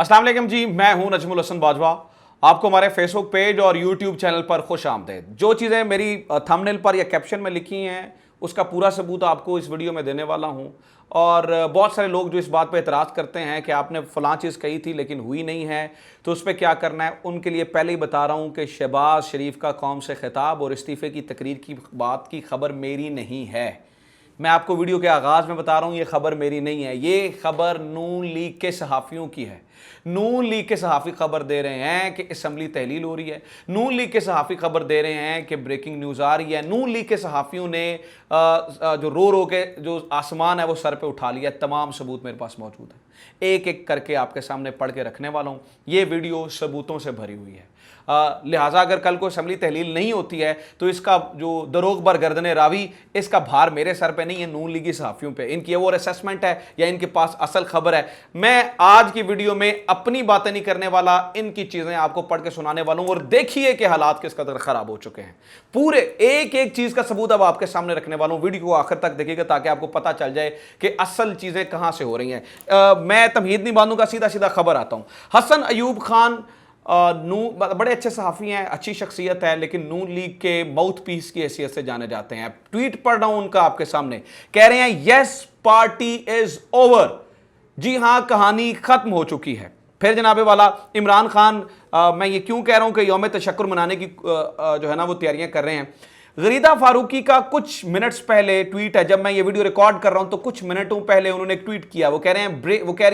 अस्सलाम वालेकुम जी, मैं हूं नजमुल हसन बाजवा। आपको हमारे फेसबुक पेज और यूट्यूब चैनल पर खुश आमदेद। जो चीज़ें मेरी थंबनेल पर या कैप्शन में लिखी हैं उसका पूरा सबूत आपको इस वीडियो में देने वाला हूं। और बहुत सारे लोग जो इस बात पर एतराज़ करते हैं कि आपने फ़लाँ चीज़ कही थी लेकिन हुई नहीं है, तो उस पर क्या करना है, उनके लिए पहले ही बता रहा हूं कि शहबाज शरीफ का कौम से खिताब और इस्तीफ़े की तकरीर की बात की खबर मेरी नहीं है। मैं आपको वीडियो के आगाज़ में बता रहा हूँ, ये खबर मेरी नहीं है, ये खबर नून लीग के सहाफ़ियों की है। नून लीग के सहाफ़ी खबर दे रहे हैं कि असम्बली तहलील हो रही है। नून लीग के सहाफ़ी खबर दे रहे हैं कि ब्रेकिंग न्यूज़ आ रही है। नून लीग के सहाफ़ियों ने जो रो के जो आसमान है वो सर पे उठा लिया। तमाम सबूत मेरे पास मौजूद है, एक एक करके आपके सामने पढ़ के रखने वाला हूँ। ये वीडियो सबूतों से भरी हुई है। लिहाजा अगर कल को असम्बली तहलील नहीं होती है तो इसका जो दरोग बर गर्दने रावी, इसका भार मेरे सर पे नहीं है, नून लीगी सहाफ़ियों पे। इनकी वो असेसमेंट है या इनके पास असल खबर है। मैं आज की वीडियो में अपनी बातें नहीं करने वाला, इनकी चीज़ें आपको पढ़ के सुनाने वाला हूँ। और देखिए कि हालात किस कदर ख़राब हो चुके हैं। पूरे एक एक चीज़ का सबूत अब आपके सामने रखने वाला हूँ। वीडियो को आखिर तक देखिएगा ताकि आपको पता चल जाए कि असल चीज़ें कहाँ से हो रही हैं। मैं तमहीद नहीं बांधूंगा, सीधा सीधा खबर आता हूँ। हसन अयूब खान बड़े अच्छे सहाफ़ी हैं, अच्छी शख्सियत है, लेकिन नून लीग के माउथ पीस की हैसियत से जाने जाते हैं। ट्वीट पढ़ रहा हूं उनका आपके सामने, कह रहे हैं यस पार्टी इज ओवर। जी हां, कहानी खत्म हो चुकी है। फिर जनाबे वाला इमरान खान, मैं ये क्यों कह रहा हूं कि यौम तशक्कुर मनाने की जो है ना वो तैयारियां कर रहे हैं। गरीदा फारूकी का कुछ मिनट्स पहले ट्वीट है, जब मैं ये वीडियो रिकॉर्ड कर रहा हूं तो कुछ मिनटों पहले उन्होंने एक ट्वीट किया। वो कह रही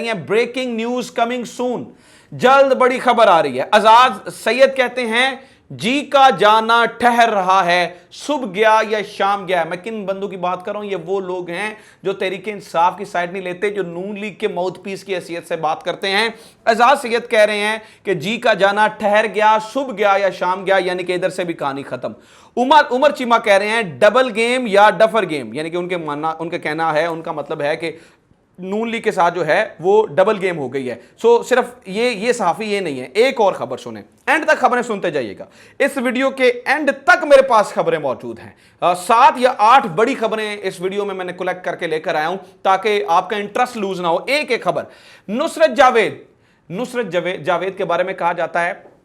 हैं ब्रेकिंग न्यूज कमिंग सून, जल्द बड़ी खबर आ रही है। आजाद सैयद कहते हैं जी का जाना ठहर रहा है, सुबह गया या शाम गया। मैं किन बंदों की बात कर रहा हूं, ये वो लोग हैं जो तहरीक इंसाफ की साइड नहीं लेते, जो नून लीग के माउथ पीस की हैसियत से बात करते हैं। आजाद सैयद कह रहे हैं कि जी का जाना ठहर गया, सुबह गया या शाम गया, यानी कि इधर से भी कहानी खत्म। उमर चीमा कह रहे हैं डबल गेम या डफर गेम, यानी कि उनके कहना है, उनका मतलब है कि नून लीग के साथ जो है वो डबल गेम हो गई है। सो सिर्फ ये सहाफ़ी ये नहीं है। एक और खबर सुने, एंड तक खबरें सुनते जाइएगा। इस वीडियो के एंड तक मेरे पास खबरें मौजूद हैं। 7 या 8 बड़ी खबरें इस वीडियो में मैंने कलेक्ट करके लेकर आया हूं ताकि आपका इंटरेस्ट लूज ना हो। एक एक खबर। नुसरत जावेद के बारे में कहा जाता है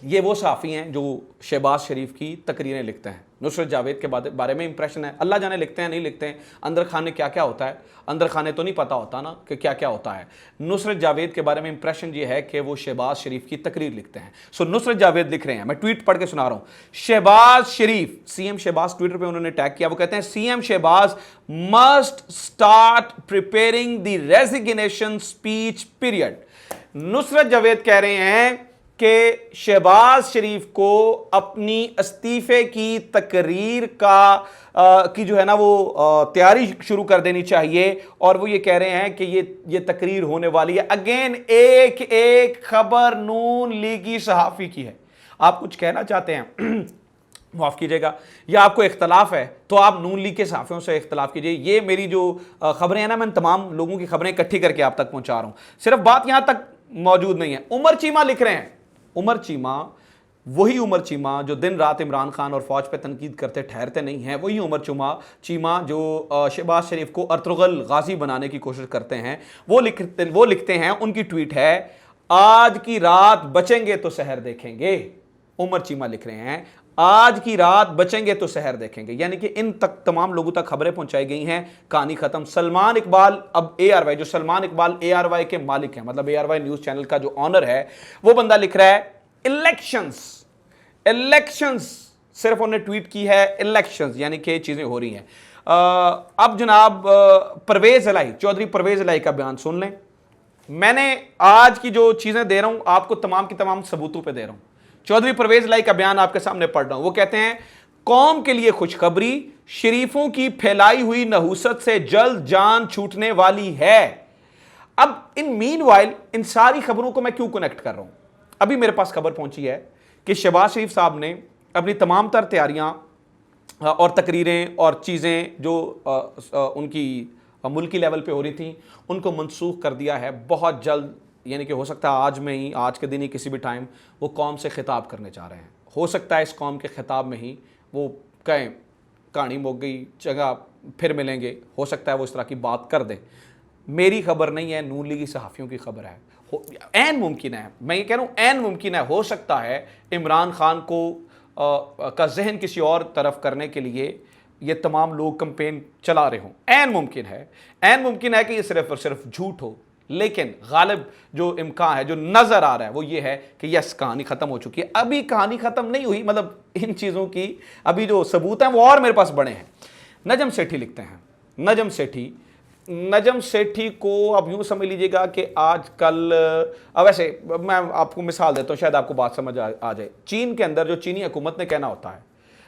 ये वो सहाफ़ी हैं जो शहबाज शरीफ की तकरीरें लिखते हैं। नुसरत जावेद के बारे में इंप्रेशन है, अल्लाह जाने लिखते हैं नहीं लिखते हैं, अंदर खाने क्या क्या होता है, अंदर खाने तो नहीं पता होता ना कि क्या क्या होता है। नुसरत जावेद के बारे में इंप्रेशन ये है कि वो शहबाज शरीफ की तकरीर लिखते हैं। सो नुसरत जावेद लिख रहे हैं, मैं ट्वीट पढ़ के सुना रहा हूँ। शहबाज शरीफ, सीएम शहबाज ट्विटर पर उन्होंने टैग किया। वो कहते हैं CM Shehbaz must start preparing the resignation speech period. Nusrat Javed कह रहे हैं कि शहबाज शरीफ को अपनी इस्तीफे की तकरीर की जो है ना वो तैयारी शुरू कर देनी चाहिए। और वो ये कह रहे हैं कि ये तकरीर होने वाली है। अगेन एक एक खबर नून लीगी सहाफ़ी की है। आप कुछ कहना चाहते हैं माफ़ कीजिएगा, या आपको इख्तलाफ है तो आप नून लीग के सहाफ़ियों से इख्तलाफ कीजिए। ये मेरी जो खबरें हैं ना, मैं तमाम लोगों की खबरें इकट्ठी करके आप तक पहुंचा रहा हूं। सिर्फ बात यहां तक मौजूद नहीं है। उमर चीमा लिख रहे हैं, उमर चीमा, वही उमर चीमा जो दिन रात इमरान खान और फौज पे तनकीद करते ठहरते नहीं हैं, वही उमर चीमा जो शहबाज शरीफ को अर्तुगरुल गाजी बनाने की कोशिश करते हैं। वो लिखते हैं, उनकी ट्वीट है आज की रात बचेंगे तो सहर देखेंगे। उमर चीमा लिख रहे हैं आज की रात बचेंगे तो सहर देखेंगे, यानी कि इन तक तमाम लोगों तक खबरें पहुंचाई गई हैं, कहानी खत्म। सलमान इकबाल, अब ARY, जो सलमान इकबाल ARY के मालिक हैं, मतलब ARY न्यूज चैनल का जो ऑनर है, वो बंदा लिख रहा है इलेक्शंस, सिर्फ उन्होंने ट्वीट की है इलेक्शंस, यानी कि चीजें हो रही हैं। अब जनाब चौधरी परवेज इलाही का बयान सुन लें। मैंने आज की जो चीजें दे रहा हूं आपको तमाम की तमाम सबूतों पे दे रहा हूं। चौधरी परवेज इलाही का बयान आपके सामने पढ़ रहा हूं। वो कहते हैं कौम के लिए खुशखबरी, शरीफों की फैलाई हुई नहूसत से जल्द जान छूटने वाली है। अब इन सारी खबरों को मैं क्यों कनेक्ट कर रहा हूं? अभी मेरे पास खबर पहुंची है कि शहबाज शरीफ साहब ने अपनी तमाम तर तैयारियां और तकरीरें और चीज़ें जो उनकी मुल्की लेवल पे हो रही थी, उनको मनसूख कर दिया है बहुत जल्द। यानी कि हो सकता है आज के दिन ही किसी भी टाइम वो कौम से खिताब करने जा रहे हैं। हो सकता है इस कौम के खिताब में ही वो कहें कहानी मुक गई, जगह फिर मिलेंगे, हो सकता है वो इस तरह की बात कर दें। मेरी खबर नहीं है, नून लीगी सहाफ़ियों की खबर है। ऐन मुमकिन है, मैं ये कह रहा हूँ ऐन मुमकिन है, हो सकता है इमरान खान को का जहन किसी और तरफ करने के लिए ये तमाम लोग कंपेन चला रहे हों। ऐन मुमकिन है, ऐन मुमकिन है कि ये सिर्फ और सिर्फ झूठ हो, लेकिन गालिब जो इम्कान है, जो नज़र आ रहा है, वो ये है कि यस, कहानी ख़त्म हो चुकी है। अभी कहानी ख़त्म नहीं हुई, मतलब इन चीज़ों की अभी जो सबूत हैं वो और मेरे पास बड़े हैं। नजम सेठी लिखते हैं, नजम सेठी को अब यूं समझ लीजिएगा कि आजकल, अब वैसे मैं आपको मिसाल देता हूं, शायद आपको बात समझ आ जाए। चीन के अंदर जो चीनी हुकूमत ने कहना होता है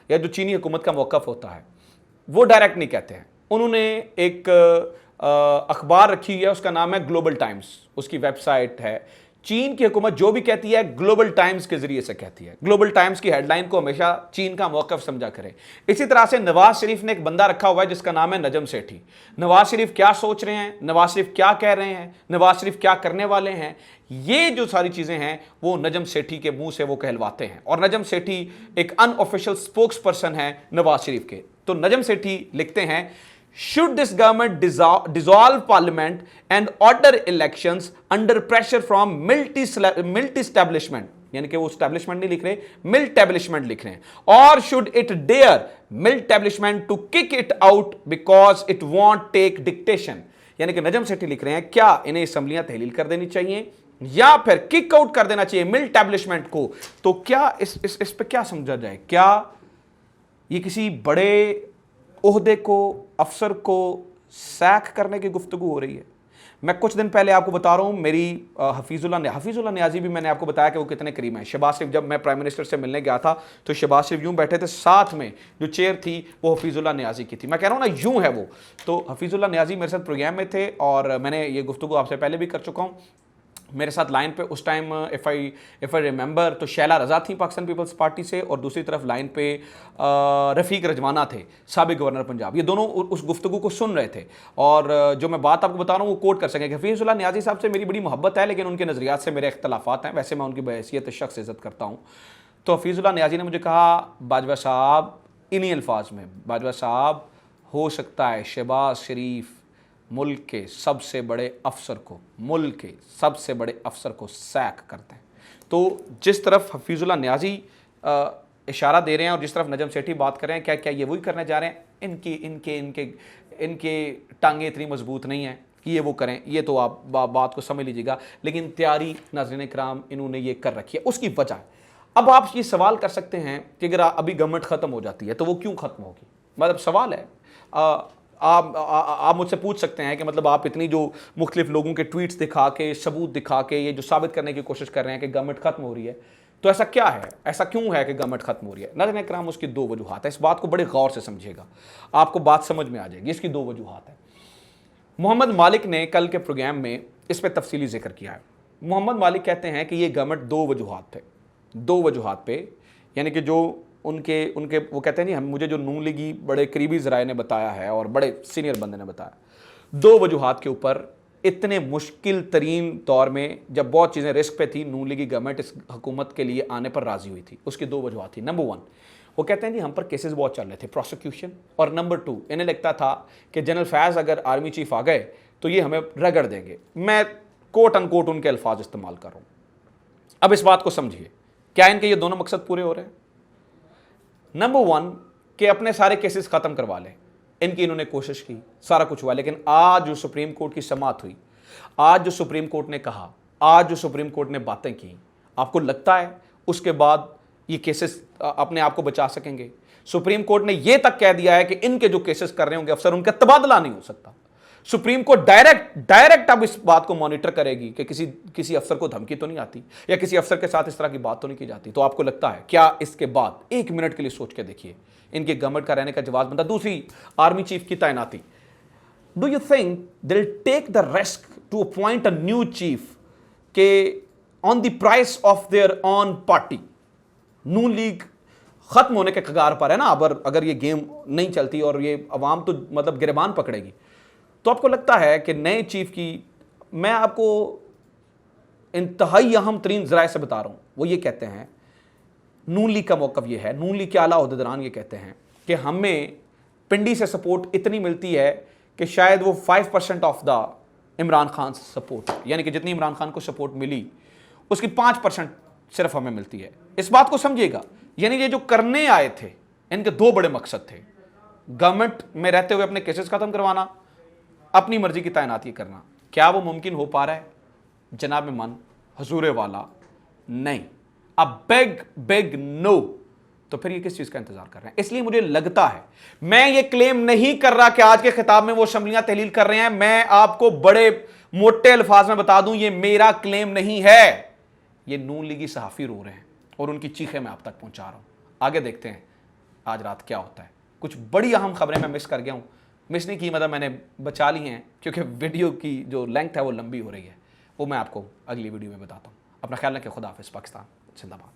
या जो चीनी हुकूमत का मौक़िफ़ होता है, वो डायरेक्ट नहीं कहते हैं। उन्होंने एक अखबार रखी हुई है, उसका नाम है ग्लोबल टाइम्स, उसकी वेबसाइट है। चीन की हुकूमत जो भी कहती है ग्लोबल टाइम्स के जरिए से कहती है। ग्लोबल टाइम्स की हेडलाइन को हमेशा चीन का मौक़िफ़ समझा करें। इसी तरह से नवाज शरीफ ने एक बंदा रखा हुआ है जिसका नाम है नजम सेठी। नवाज शरीफ क्या सोच रहे हैं, नवाज शरीफ क्या कह रहे हैं, नवाज शरीफ क्या करने वाले हैं, ये जो सारी चीज़ें हैं वो नजम सेठी के मुंह से वो कहलवाते हैं। और नजम सेठी एक अनऑफिशियल स्पोक्स पर्सन है नवाज शरीफ के। तो नजम सेठी लिखते हैं, Should this government dissolve parliament and order elections under pressure from multi-establishment, यानी कि वो establishment नहीं लिख रहे, militablishment लिख रहे हैं, or should it dare militablishment to kick it out because it won't take dictation, यानी कि नजम सेठी लिख रहे हैं क्या इन्हें असम्बलियां तहलील कर देनी चाहिए या फिर किक आउट कर देना चाहिए मिलिटेब्लिशमेंट को। तो क्या इस पे क्या समझा जाए, क्या ये किसी बड़े ओहदे को, अफसर को सैक करने की गुफ्तगू हो रही है? मैं कुछ दिन पहले आपको बता रहा हूँ, मेरी हफीजुल्लाह नियाज़ी भी मैंने आपको बताया कि वो कितने करीब हैं। शहबाज शरीफ, जब मैं प्राइम मिनिस्टर से मिलने गया था तो शहबाज शरीफ यूँ बैठे थे, साथ में जो चेयर थी वो हफीजुल्लाह नियाज़ी की थी। मैं कह रहा हूँ ना, यूँ है वो। तो हफीजुल्लाह नियाज़ी मेरे साथ प्रोग्राम में थे और मैंने ये गुफ्तगू आपसे पहले भी कर चुका हूँ। मेरे साथ लाइन पे उस टाइम इफ़ आई रिमेंबर तो शैला रज़ा थी पाकिस्तान पीपल्स पार्टी से, और दूसरी तरफ लाइन पे रफ़ीक रजवाना थे, साबिक गवर्नर पंजाब। ये दोनों उस गुफ्तगू को सुन रहे थे और जो मैं बात आपको बता रहा हूँ वो कोट कर सकेंगे। हफीजुल्लाह नियाज़ी साहब से मेरी बड़ी मोहब्बत है, लेकिन उनके नज़रियात से मेरे इख्तलाफात हैं। वैसे मैं उनकी बहैसियत शख्स इज़्ज़त करता हूँ। तो हफीजुल्लाह नियाज़ी ने मुझे कहा, बाजवा साहब, इन्हीं अल्फाज में, बाजवा साहब, हो सकता है शहबाज शरीफ मुल्क के सबसे बड़े अफसर को सैक करते हैं। तो जिस तरफ हफीजुल्लाह नियाज़ी इशारा दे रहे हैं और जिस तरफ नजम सेठी बात कर रहे हैं, क्या ये वही करने जा रहे हैं? इनके टांगे इतनी मजबूत नहीं है कि ये वो करें, ये तो आप बात को समझ लीजिएगा। लेकिन तैयारी नाज़रीन कराम इन्होंने ये कर रखी है, उसकी वजह। अब आप ये सवाल कर सकते हैं कि अगर अभी गवर्नमेंट ख़त्म हो जाती है तो वो क्यों ख़त्म होगी? मतलब सवाल है। आप मुझसे पूछ सकते हैं कि मतलब आप इतनी जो मुख्तलिफ लोगों के ट्वीट्स दिखा के, सबूत दिखा के ये जो साबित करने की कोशिश कर रहे हैं कि गवर्नमेंट खत्म हो रही है, तो ऐसा क्या है, ऐसा क्यों है कि गवर्नमेंट खत्म हो रही है? नाज़रीन किराम, उसकी दो वजूहात है। इस बात को बड़े गौर से समझिएगा, आपको बात समझ में आ जाएगी। इसकी दो वजूहात है। मोहम्मद मालिक ने कल के प्रोग्राम में इस पर तफसीली जिक्र किया है। मोहम्मद मालिक कहते हैं कि ये गवर्नमेंट दो वजूहात पे, यानी कि जो उनके वो कहते हैं नहीं, मुझे जो नून लीगी बड़े करीबी ज़राए ने बताया है और बड़े सीनियर बंदे ने बताया, दो वजूहात के ऊपर इतने मुश्किल तरीन दौर में जब बहुत चीज़ें रिस्क पे थी, नून लीगी गवर्नमेंट इस हुकूमत के लिए आने पर राज़ी हुई थी। उसकी दो वजूहात थी। नंबर 1, वो कहते हैं जी हम पर केसेस बहुत चल रहे थे, प्रोसिक्यूशन। और नंबर 2, इन्हें लगता था कि जनरल फैज़ अगर आर्मी चीफ आ गए तो ये हमें रगड़ देंगे। मैं कोट अनकोट उनके अल्फाज इस्तेमाल कर रहा हूँ। अब इस बात को समझिए, क्या इनके ये दोनों मकसद पूरे हो रहे हैं? नंबर 1 कि अपने सारे केसेस ख़त्म करवा लें, इनकी इन्होंने कोशिश की, सारा कुछ हुआ। लेकिन आज जो सुप्रीम कोर्ट की समाअत हुई, आज जो सुप्रीम कोर्ट ने कहा, आज जो सुप्रीम कोर्ट ने बातें की, आपको लगता है उसके बाद ये केसेस अपने आप को बचा सकेंगे? सुप्रीम कोर्ट ने यह तक कह दिया है कि इनके जो केसेस कर रहे होंगे अफसर, उनका तबादला नहीं हो सकता। सुप्रीम कोर्ट डायरेक्ट अब इस बात को मॉनिटर करेगी कि किसी अफसर को धमकी तो नहीं आती या किसी अफसर के साथ इस तरह की बात तो नहीं की जाती। तो आपको लगता है क्या इसके बाद, एक मिनट के लिए सोच के देखिए, इनके गवर्नमेंट का रहने का जवाब बनता? दूसरी, आर्मी चीफ की तैनाती। Do you think they will take the risk to appoint a new chief के on the price of their own party? Noon League खत्म होने के कगार पर है ना, अगर ये गेम नहीं चलती और ये अवाम तो मतलब गिरबान पकड़ेगी, तो आपको लगता है कि नए चीफ की, मैं आपको इंतहाई अहम तरीन ज़राए से बता रहा हूँ, वो ये कहते हैं, नून लीग का मौक़िफ़ ये है, नून लीग के आला ओहदेदारान ये कहते हैं कि हमें पिंडी से सपोर्ट इतनी मिलती है कि शायद वो 5% of the Imran Khan support, यानी कि जितनी इमरान खान को सपोर्ट मिली उसकी 5% सिर्फ हमें मिलती है। इस बात को समझिएगा, यानी ये जो करने आए थे इनके दो बड़े मकसद थे, गवर्नमेंट में रहते हुए अपने केसेस खत्म करवाना, अपनी मर्जी की तैनाती करना। क्या वो मुमकिन हो पा रहा है? जनाब मन हजूर वाला नहीं, अब बिग बिग नो। तो फिर ये किस चीज का इंतजार कर रहे हैं? इसलिए मुझे लगता है, मैं ये क्लेम नहीं कर रहा कि आज के खिताब में वो असेंबलियां तहलील कर रहे हैं। मैं आपको बड़े मोटे अल्फाज में बता दूं, ये मेरा क्लेम नहीं है, ये नून लीगी सहाफी रो रहे हैं और उनकी चीखें मैं आप तक पहुंचा रहा हूं। आगे देखते हैं आज रात क्या होता है। कुछ बड़ी अहम खबरें मैं मिस कर गया हूं, मिस नहीं की, मतलब मैंने बचा ली हैं, क्योंकि वीडियो की जो लेंथ है वो लंबी हो रही है। वो मैं आपको अगली वीडियो में बताता हूं। अपना ख्याल रखें। खुदा हाफिज़। पाकिस्तान जिंदाबाद।